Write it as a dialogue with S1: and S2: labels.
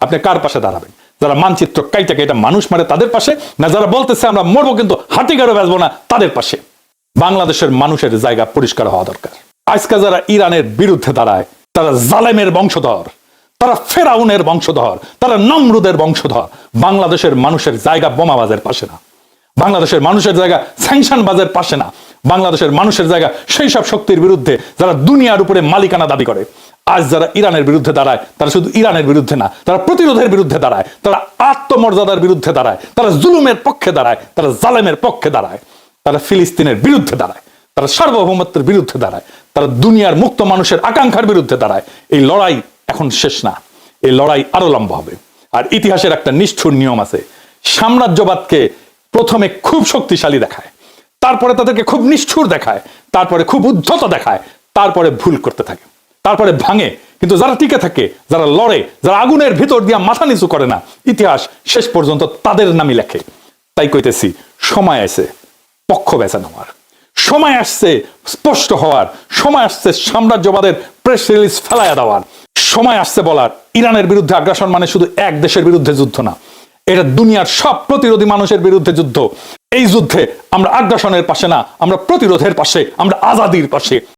S1: আপনি কার পাশে দাঁড়াবেন? যারা মানচিত্র কাইটাকে এটা মানুষ মারে তাদের পাশে, না যারা বলতেছে আমরা মরবো কিন্তু হাঁটিগারও বেচবো না তাদের পাশে? বাংলাদেশের মানুষের জায়গা পরিষ্কার হওয়া দরকার। আজকে যারা ইরানের বিরুদ্ধে দাঁড়ায় তারা জালেমের বংশধর, তারা ফেরাউনের বংশধর, তারা নমরুদের বংশধর। বাংলাদেশের মানুষের জায়গা বোমাবাজের পাশে না, বাংলাদেশের মানুষের জায়গা স্যাংশনবাজের পাশে না, বাংলাদেশের মানুষের জায়গা সেই সব শক্তির বিরুদ্ধে যারা দুনিয়ার উপরে মালিকানা দাবি করে। আজ যারা ইরানের বিরুদ্ধে দাঁড়ায় তারা শুধু ইরানের বিরুদ্ধে না, তারা প্রতিরোধের বিরুদ্ধে দাঁড়ায়, তারা আত্মমর্যাদার বিরুদ্ধে দাঁড়ায়, তারা জুলুমের পক্ষে দাঁড়ায়, তারা জালেমের পক্ষে দাঁড়ায়, তারা ফিলিস্তিনের বিরুদ্ধে দাঁড়ায়, তারা সার্বভৌমত্বের বিরুদ্ধে দাঁড়ায়, তারা দুনিয়ার মুক্ত মানুষের আকাঙ্ক্ষার বিরুদ্ধে দাঁড়ায়। এই লড়াই এখন শেষ না, এই লড়াই আরো লম্বা হবে। আর ইতিহাসের একটা নিষ্ঠুর নিয়ম আছে, সাম্রাজ্যবাদকে প্রথমে খুব শক্তিশালী দেখায়, তারপরে তাদেরকে খুব নিষ্ঠুর দেখায়, তারপরে খুব উদ্ধত দেখায়, তারপরে ভুল করতে থাকে, তারপরে ভাঙে। কিন্তু যারা টিকে থাকে, যারা লড়ে, যারা আগুনের ভিতর দিয়া মাথা নিচু করে না, ইতিহাস শেষ পর্যন্ত তাদের নামই লেখে। তাই কইতেছি, সময় আছে পক্ষ বেছে নেওয়ার, সময় আসছে স্পষ্ট হওয়ার, সময় আসছে সাম্রাজ্যবাদের প্রেস রিলিজ ফেলাইয়া দেওয়ার, সময় আসছে বলার ইরানের বিরুদ্ধে আগ্রাসন মানে শুধু এক দেশের বিরুদ্ধে যুদ্ধ না, এটা দুনিয়ার সব প্রতিরোধী মানুষের বিরুদ্ধে যুদ্ধ। এই যুদ্ধে আমরা আগ্রাসনের পাশে না, আমরা প্রতিরোধের পাশে, আমরা আজাদির পাশে।